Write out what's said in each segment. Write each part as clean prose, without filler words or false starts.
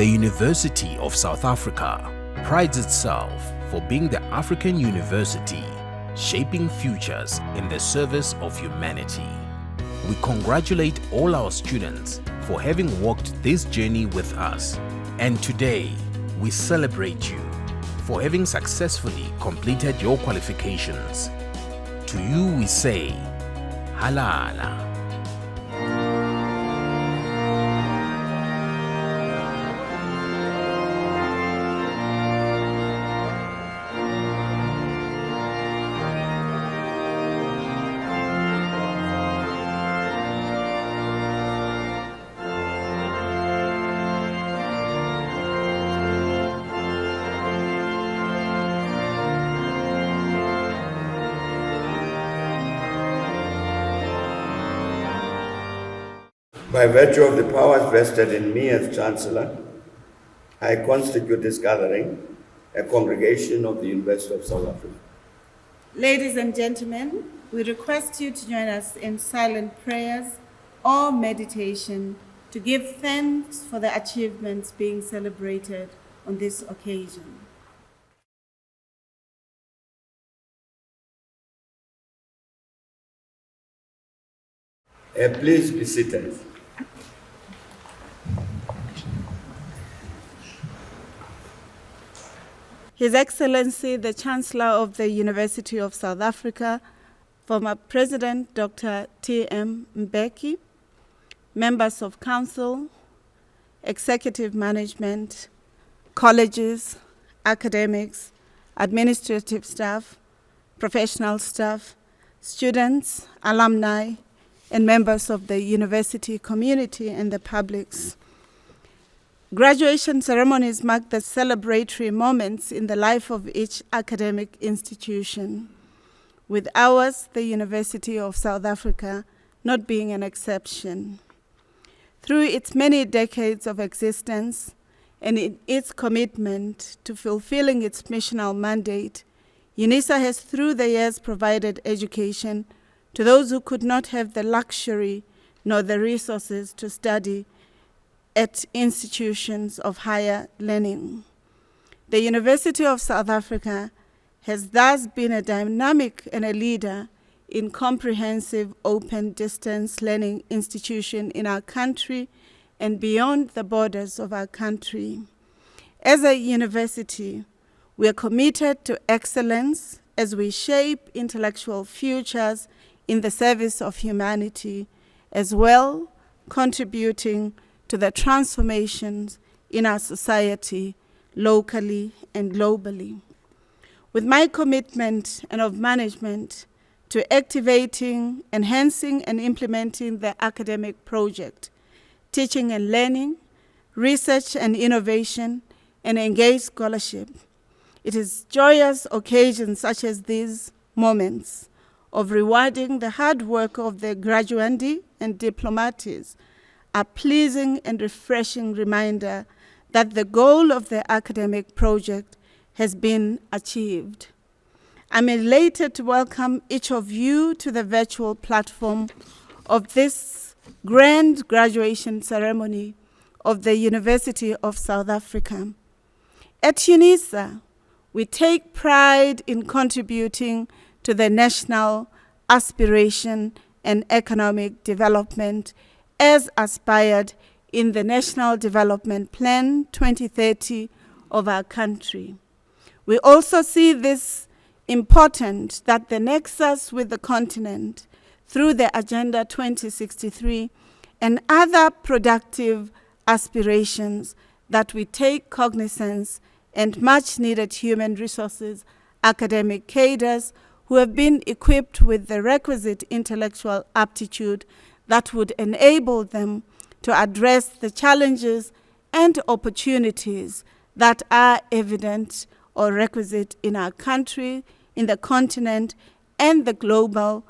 The University of South Africa prides itself for being the African university shaping futures in the service of humanity. We congratulate all our students for having walked this journey with us, and today we celebrate you for having successfully completed your qualifications. To you we say, Halala. By virtue of the powers vested in me as Chancellor, I constitute this gathering a congregation of the University of South Africa. Ladies and gentlemen, we request you to join us in silent prayers or meditation to give thanks for the achievements being celebrated on this occasion. Please be seated. His Excellency, the Chancellor of the University of South Africa, former President Dr. T.M. Mbeki, members of council, executive management, colleges, academics, administrative staff, professional staff, students, alumni, and members of the university community and the publics. Graduation ceremonies mark the celebratory moments in the life of each academic institution, with ours, the University of South Africa, not being an exception. Through its many decades of existence and in its commitment to fulfilling its missional mandate, UNISA has through the years provided education to those who could not have the luxury nor the resources to study at institutions of higher learning. The University of South Africa has thus been a dynamic and a leader in comprehensive open distance learning institution in our country and beyond the borders of our country. As a university, we are committed to excellence as we shape intellectual futures in the service of humanity, as well contributing to the transformations in our society, locally and globally. With my commitment and of management to activating, enhancing, and implementing the academic project, teaching and learning, research and innovation, and engaged scholarship, it is joyous occasions such as these moments of rewarding the hard work of the graduandi and diplomates a pleasing and refreshing reminder that the goal of the academic project has been achieved. I'm elated to welcome each of you to the virtual platform of this grand graduation ceremony of the University of South Africa. At UNISA, we take pride in contributing to the national aspiration and economic development as aspired in the National Development Plan 2030 of our country. We also see this important that the nexus with the continent through the Agenda 2063 and other productive aspirations that we take cognizance and much needed human resources, academic cadres who have been equipped with the requisite intellectual aptitude that would enable them to address the challenges and opportunities that are evident or requisite in our country, in the continent, and the global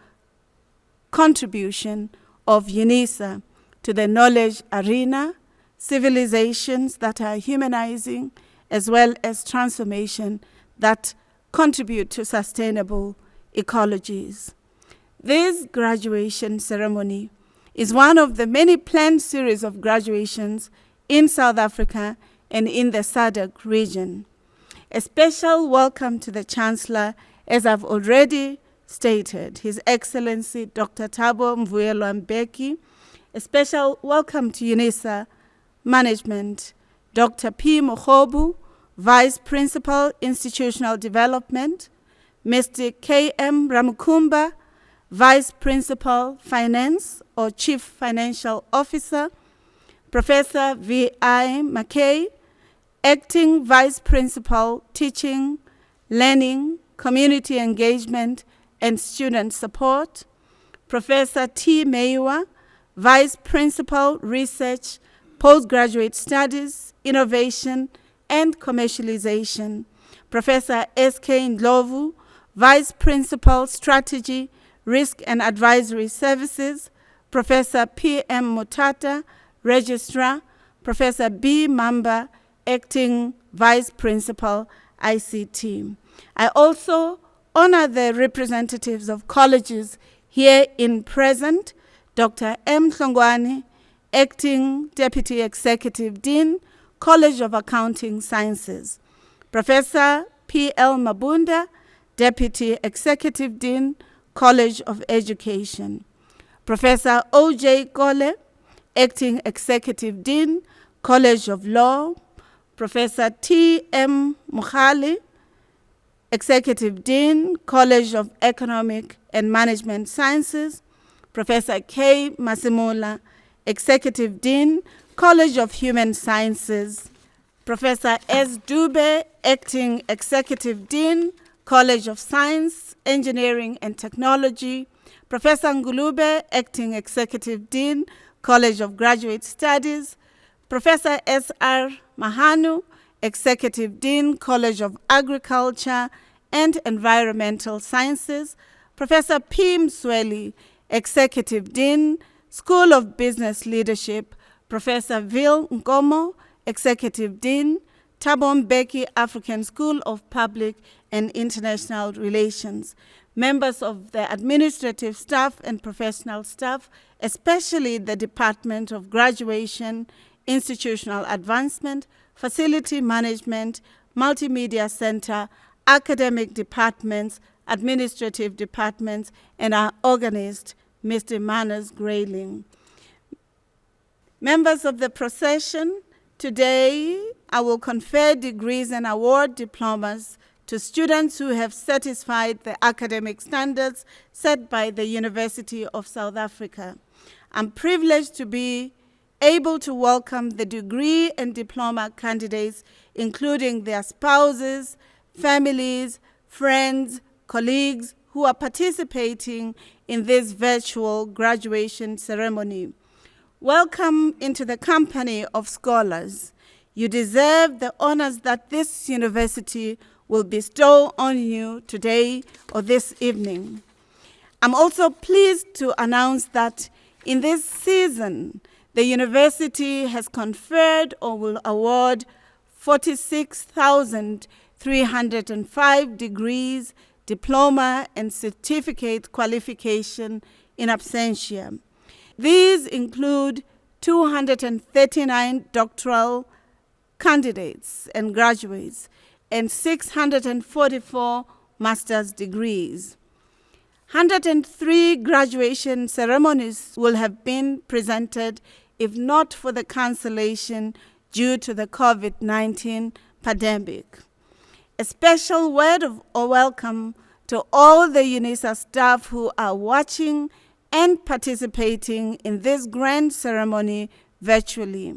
contribution of UNISA to the knowledge arena, civilizations that are humanizing, as well as transformation that contribute to sustainable ecologies. This graduation ceremony is one of the many planned series of graduations in South Africa and in the SADC region. A special welcome to the Chancellor, as I've already stated, His Excellency Dr. Thabo Mvuyelwa Mbeki. A special welcome to UNISA Management, Dr. P. Mogobu, Vice Principal, Institutional Development, Mr. K.M. Ramukumba, Vice Principal, Finance or Chief Financial Officer, Professor V.I. McKay, Acting Vice Principal, Teaching, Learning, Community Engagement, and Student Support, Professor T. Meiwa, Vice Principal, Research, Postgraduate Studies, Innovation, and Commercialization, Professor S.K. Ndlovu, Vice Principal, Strategy, Risk and Advisory Services, Professor P.M. Mutata, Registrar, Professor B. Mamba, Acting Vice Principal, ICT. I also honor the representatives of colleges here in present, Dr. M. Hlongwane, Acting Deputy Executive Dean, College of Accounting Sciences, Professor P.L. Mabunda, Deputy Executive Dean, College of Education, Professor O.J. Kole, Acting Executive Dean, College of Law, Professor T.M. Mukhali, Executive Dean, College of Economic and Management Sciences, Professor K. Masimula, Executive Dean, College of Human Sciences, Professor S. Dube, Acting Executive Dean, College of Science, Engineering and Technology, Professor Ngulube, Acting Executive Dean, College of Graduate Studies, Professor S.R. Mahanu, Executive Dean, College of Agriculture and Environmental Sciences, Professor P. Msweli, Executive Dean, School of Business Leadership, Professor Vil Nkomo, Executive Dean, Thabo Mbeki African School of Public and International Relations, members of the administrative staff and professional staff, especially the Department of Graduation, Institutional Advancement, Facility Management, Multimedia Center, academic departments, administrative departments, and our organist, Mr. Manas Grayling. Members of the procession, today I will confer degrees and award diplomas to students who have satisfied the academic standards set by the University of South Africa. I'm privileged to be able to welcome the degree and diploma candidates, including their spouses, families, friends, colleagues who are participating in this virtual graduation ceremony. Welcome into the company of scholars. You deserve the honors that this university will bestow on you today or this evening. I'm also pleased to announce that in this season, the university has conferred or will award 46,305 degrees, diploma, and certificate qualification in absentia. These include 239 doctoral candidates and graduates and 644 master's degrees. 103 graduation ceremonies will have been presented if not for the cancellation due to the COVID-19 pandemic. A special word of welcome to all the UNISA staff who are watching and participating in this grand ceremony virtually.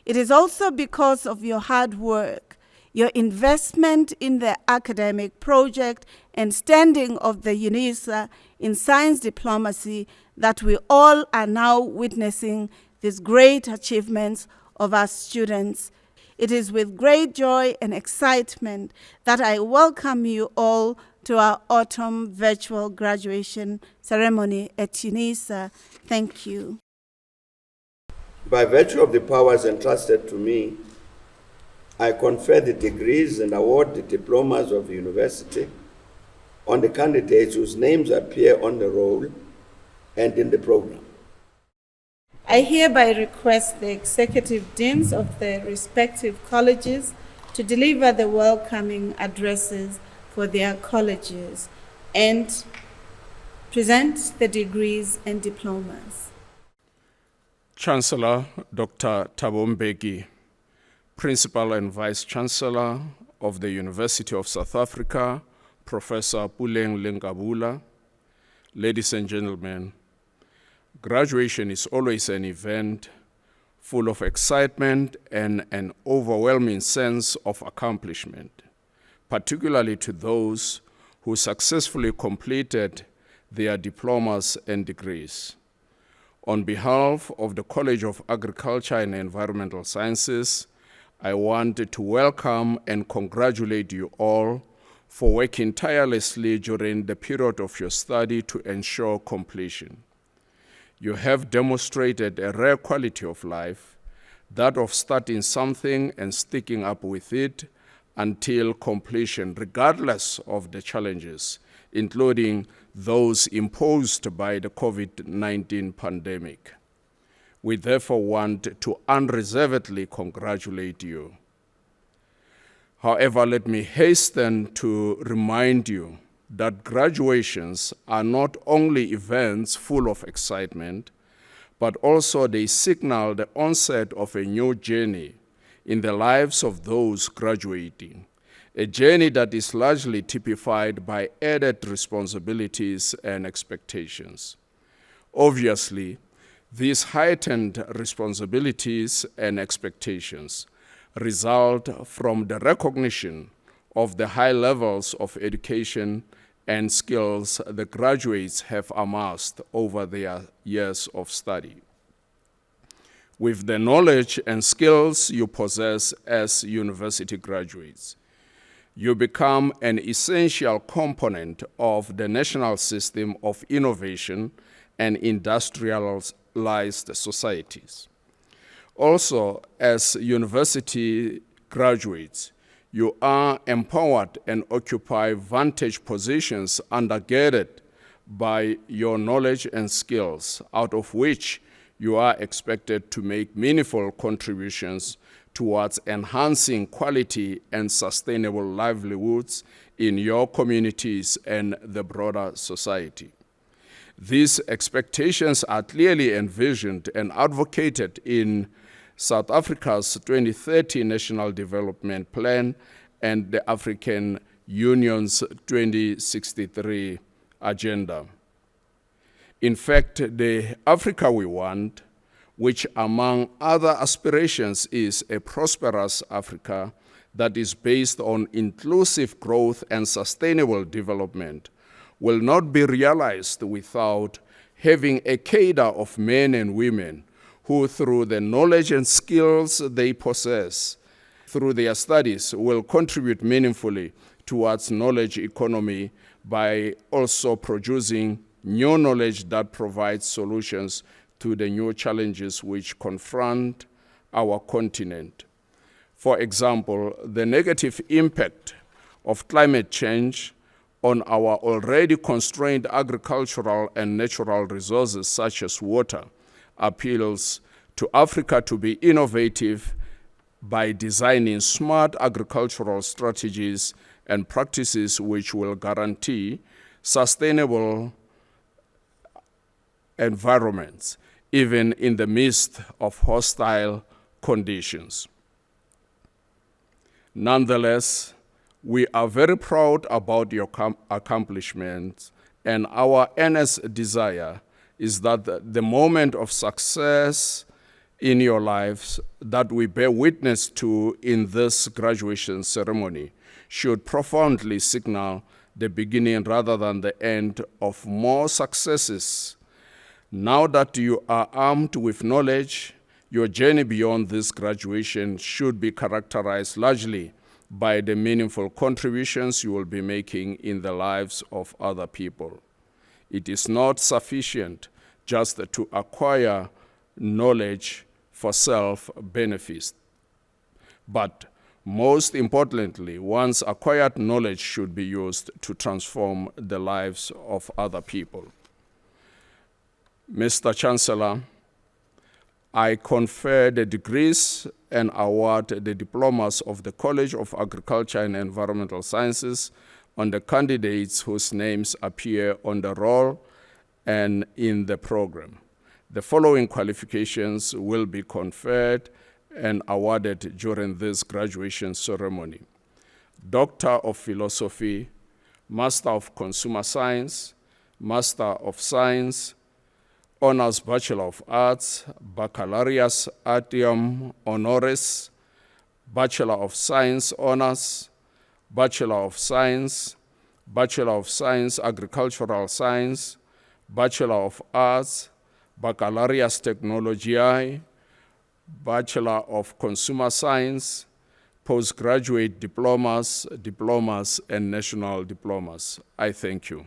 It is also because of your hard work, your investment in the academic project and standing of the UNISA in science diplomacy that we all are now witnessing these great achievements of our students. It is with great joy and excitement that I welcome you all to our autumn virtual graduation ceremony at UNISA. Thank you. By virtue of the powers entrusted to me, I confer the degrees and award the diplomas of the university on the candidates whose names appear on the roll and in the program. I hereby request the executive deans of the respective colleges to deliver the welcoming addresses for their colleges and present the degrees and diplomas. Chancellor Dr. Thabo Mbeki, Principal and Vice Chancellor of the University of South Africa, Professor Puleng Lengabula, ladies and gentlemen, graduation is always an event full of excitement and an overwhelming sense of accomplishment, particularly to those who successfully completed their diplomas and degrees. On behalf of the College of Agriculture and Environmental Sciences, I want to welcome and congratulate you all for working tirelessly during the period of your study to ensure completion. You have demonstrated a rare quality of life, that of starting something and sticking up with it until completion, regardless of the challenges, including those imposed by the COVID-19 pandemic. We therefore want to unreservedly congratulate you. However, let me hasten to remind you that graduations are not only events full of excitement, but also they signal the onset of a new journey in the lives of those graduating, a journey that is largely typified by added responsibilities and expectations. Obviously, these heightened responsibilities and expectations result from the recognition of the high levels of education and skills the graduates have amassed over their years of study. With the knowledge and skills you possess as university graduates, you become an essential component of the national system of innovation and industrialized societies. Also, as university graduates, you are empowered and occupy vantage positions undergirded by your knowledge and skills, out of which you are expected to make meaningful contributions towards enhancing quality and sustainable livelihoods in your communities and the broader society. These expectations are clearly envisioned and advocated in South Africa's 2030 National Development Plan and the African Union's 2063 Agenda. In fact, the Africa we want, which among other aspirations is a prosperous Africa that is based on inclusive growth and sustainable development, will not be realized without having a cadre of men and women who, through the knowledge and skills they possess through their studies, will contribute meaningfully towards knowledge economy by also producing new knowledge that provides solutions to the new challenges which confront our continent. For example, the negative impact of climate change on our already constrained agricultural and natural resources such as water appeals to Africa to be innovative by designing smart agricultural strategies and practices which will guarantee sustainable environments, even in the midst of hostile conditions. Nonetheless, we are very proud about your accomplishments, and our earnest desire is that the moment of success in your lives that we bear witness to in this graduation ceremony should profoundly signal the beginning rather than the end of more successes. Now that you are armed with knowledge, your journey beyond this graduation should be characterized largely by the meaningful contributions you will be making in the lives of other people. It is not sufficient just to acquire knowledge for self-benefit, but most importantly, one's acquired knowledge should be used to transform the lives of other people. Mr. Chancellor, I confer the degrees and award the diplomas of the College of Agriculture and Environmental Sciences on the candidates whose names appear on the roll and in the program. The following qualifications will be conferred and awarded during this graduation ceremony: Doctor of Philosophy, Master of Consumer Science, Master of Science, Honors Bachelor of Arts, Baccalaureus Artium Honoris, Bachelor of Science Honors, Bachelor of Science, Bachelor of Science Agricultural Science, Bachelor of Arts, Baccalaureus Technologiae, Bachelor of Consumer Science, postgraduate diplomas, and national diplomas. I thank you.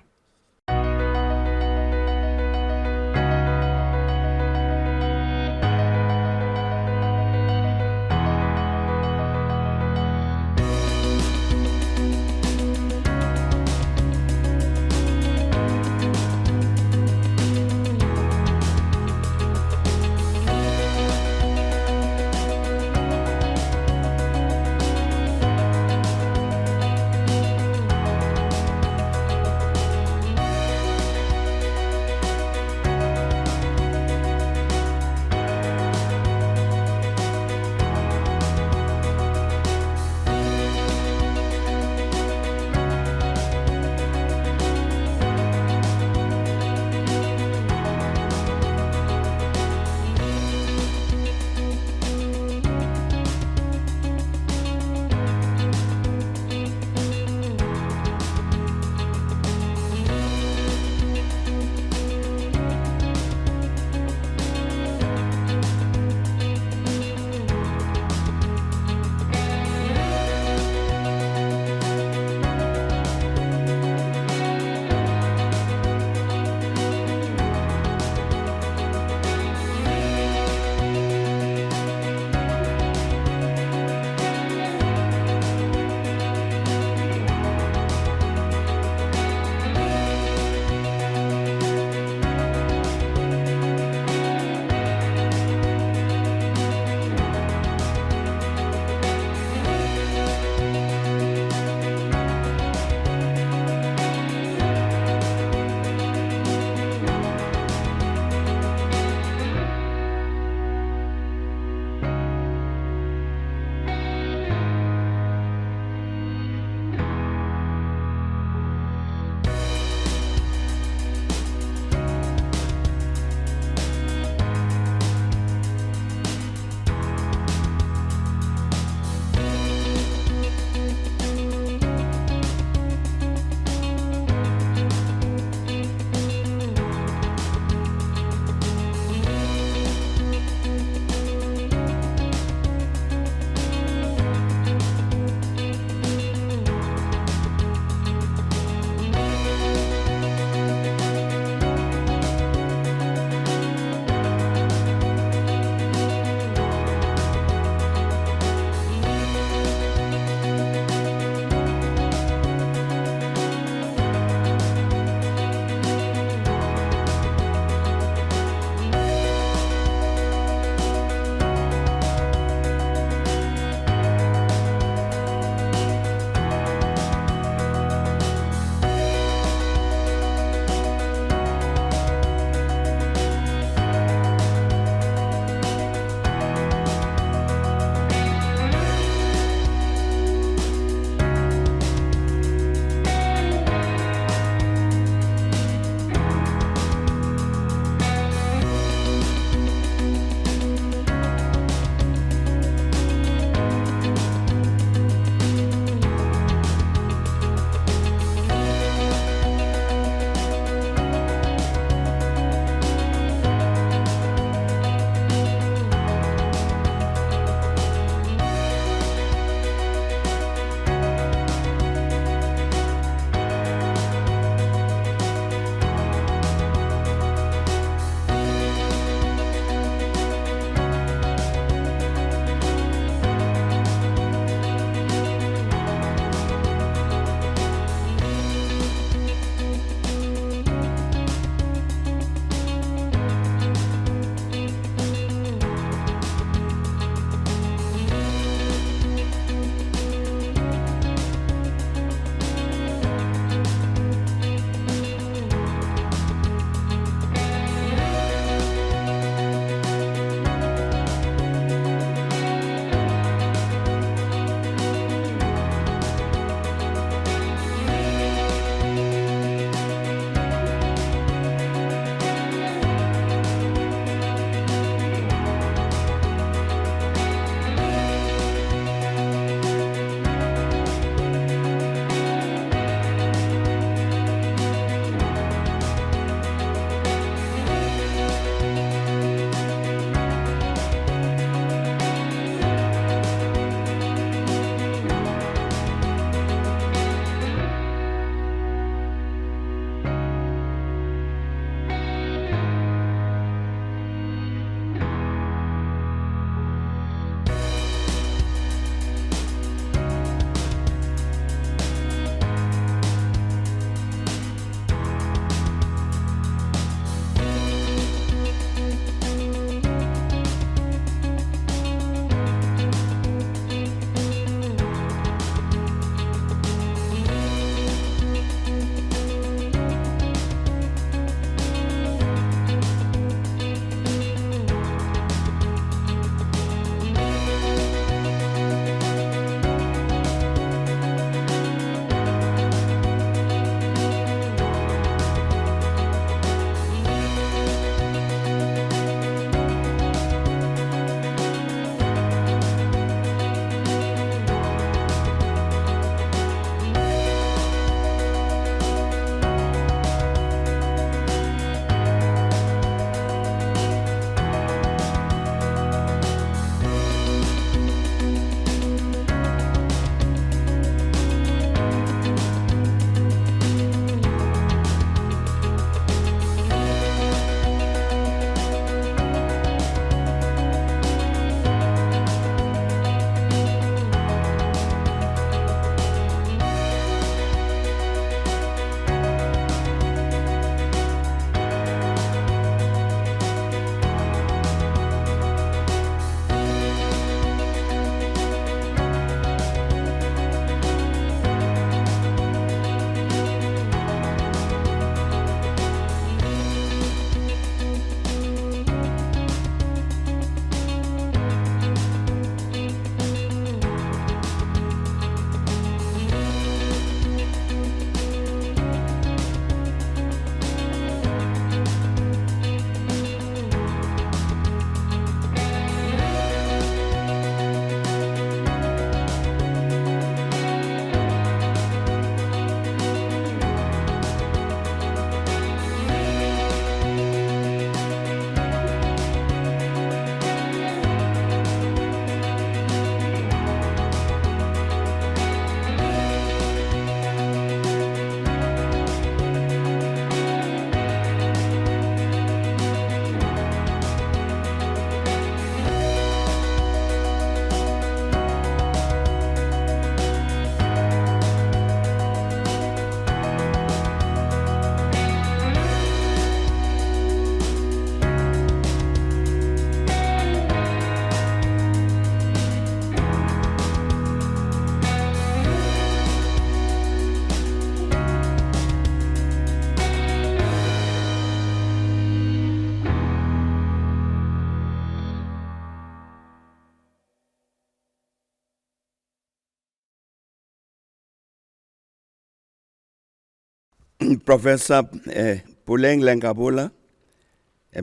Professor Puleng Lenkabula,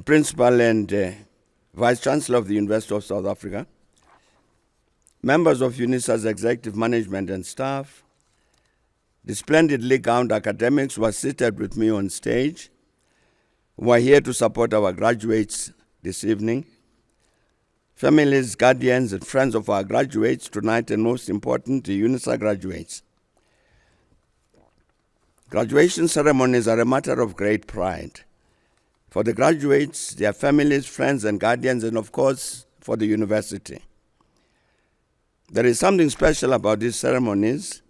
Principal and Vice Chancellor of the University of South Africa, members of UNISA's executive management and staff, the splendidly gowned academics who are seated with me on stage, who are here to support our graduates this evening, families, guardians, and friends of our graduates tonight, and most important, the UNISA graduates. Graduation ceremonies are a matter of great pride for the graduates, their families, friends, and guardians, and of course, for the university. There is something special about these ceremonies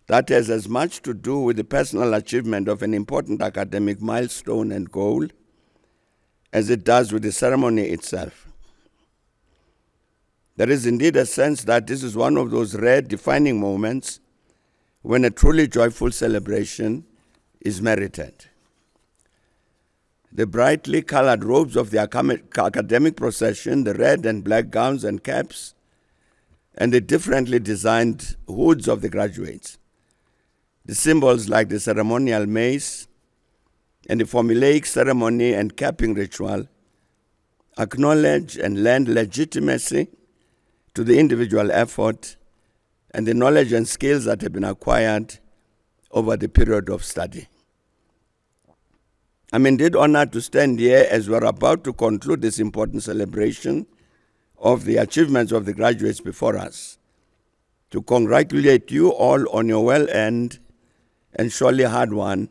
that has as much to do with the personal achievement of an important academic milestone and goal as it does with the ceremony itself. There is indeed a sense that this is one of those rare defining moments when a truly joyful celebration is merited. The brightly colored robes of the academic procession, the red and black gowns and caps, and the differently designed hoods of the graduates, the symbols like the ceremonial mace and the formulaic ceremony and capping ritual acknowledge and lend legitimacy to the individual effort and the knowledge and skills that have been acquired over the period of study. I'm indeed honored to stand here as we're about to conclude this important celebration of the achievements of the graduates before us, to congratulate you all on your well-earned and surely hard-won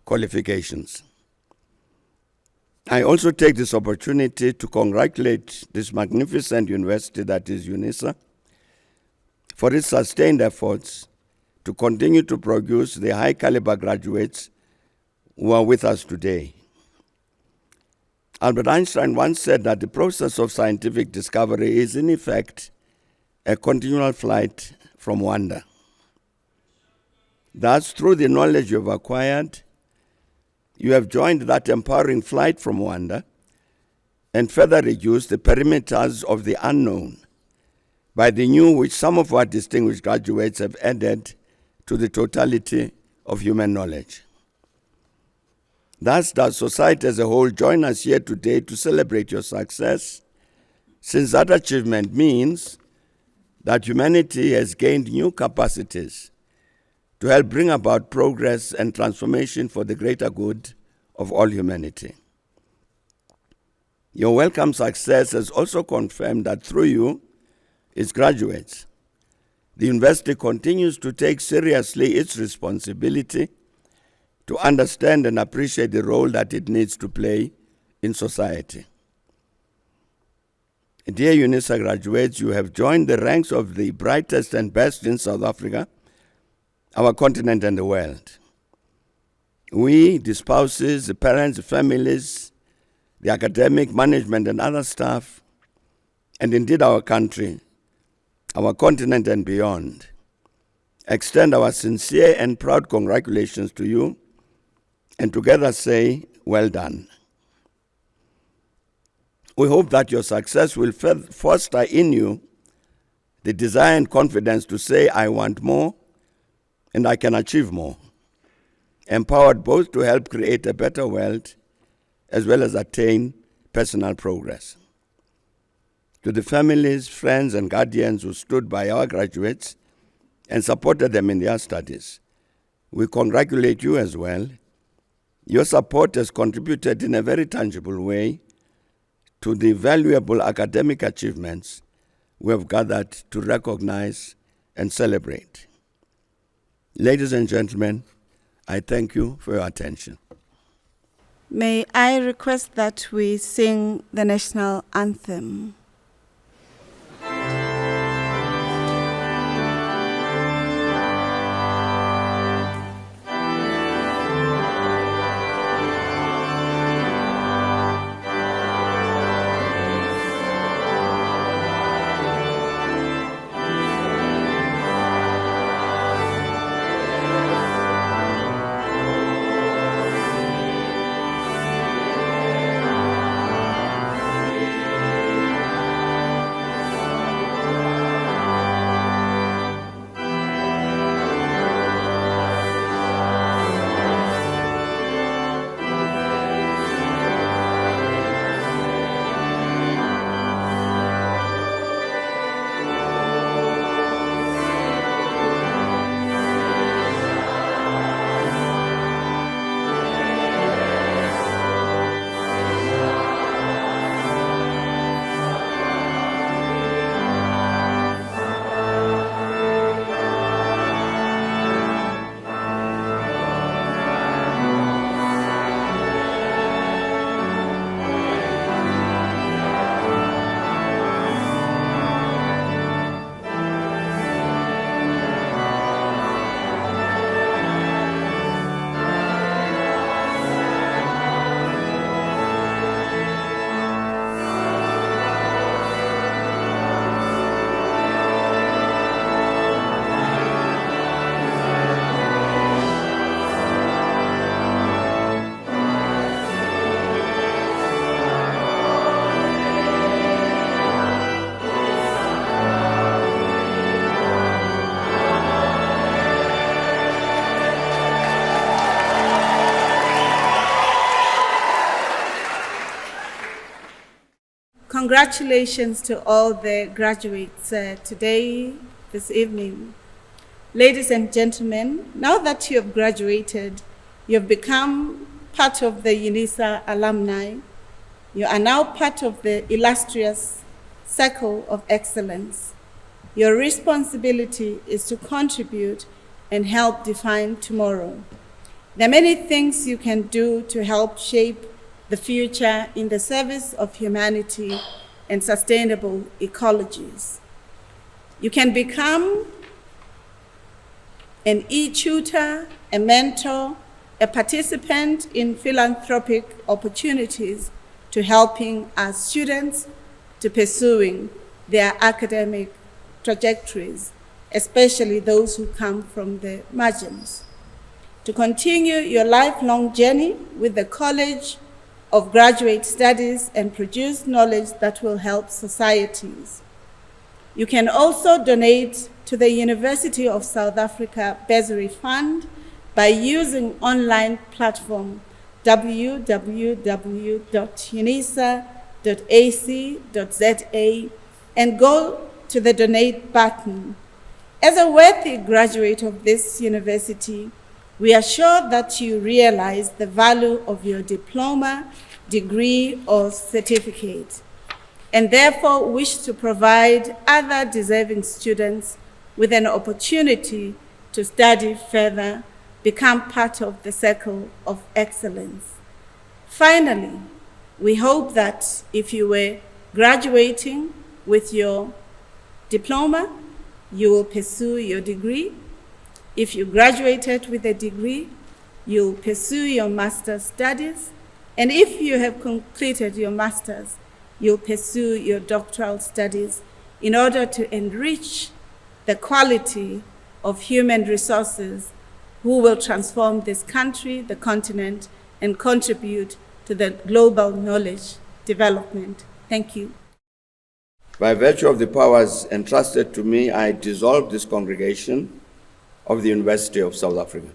qualifications. I also take this opportunity to congratulate this magnificent university that is UNISA for its sustained efforts to continue to produce the high-caliber graduates who are with us today. Albert Einstein once said that the process of scientific discovery is, in effect, a continual flight from wonder. Thus, through the knowledge you have acquired, you have joined that empowering flight from wonder and further reduced the perimeters of the unknown by the new which some of our distinguished graduates have added to the totality of human knowledge. Thus does society as a whole join us here today to celebrate your success, since that achievement means that humanity has gained new capacities to help bring about progress and transformation for the greater good of all humanity. Your welcome success has also confirmed that through you, its graduates, the university continues to take seriously its responsibility to understand and appreciate the role that it needs to play in society. Dear UNISA graduates, you have joined the ranks of the brightest and best in South Africa, our continent, and the world. We, the spouses, the parents, the families, the academic, management, and other staff, and indeed our country, our continent and beyond, extend our sincere and proud congratulations to you, and together say, well done. We hope that your success will foster in you the desire and confidence to say, I want more, and I can achieve more, empowered both to help create a better world as well as attain personal progress. To the families, friends, and guardians who stood by our graduates and supported them in their studies, we congratulate you as well. Your support has contributed in a very tangible way to the valuable academic achievements we have gathered to recognize and celebrate. Ladies and gentlemen, I thank you for your attention. May I request that we sing the national anthem? Congratulations to all the graduates today, this evening. Ladies and gentlemen, now that you have graduated, you have become part of the UNISA alumni. You are now part of the illustrious Circle of Excellence. Your responsibility is to contribute and help define tomorrow. There are many things you can do to help shape the future in the service of humanity and sustainable ecologies. You can become an e-tutor, a mentor, a participant in philanthropic opportunities to helping our students to pursuing their academic trajectories, especially those who come from the margins. To continue your lifelong journey with the College of Graduate Studies and produce knowledge that will help societies. You can also donate to the University of South Africa Bursary Fund by using online platform www.unisa.ac.za and go to the donate button. As a worthy graduate of this university, we are sure that you realize the value of your diploma, degree, or certificate, and therefore wish to provide other deserving students with an opportunity to study further, become part of the Circle of Excellence. Finally, we hope that if you were graduating with your diploma, you will pursue your degree. If you graduated with a degree, you'll pursue your master's studies. And if you have completed your master's, you'll pursue your doctoral studies in order to enrich the quality of human resources who will transform this country, the continent, and contribute to the global knowledge development. Thank you. By virtue of the powers entrusted to me, I dissolve this congregation of the University of South Africa.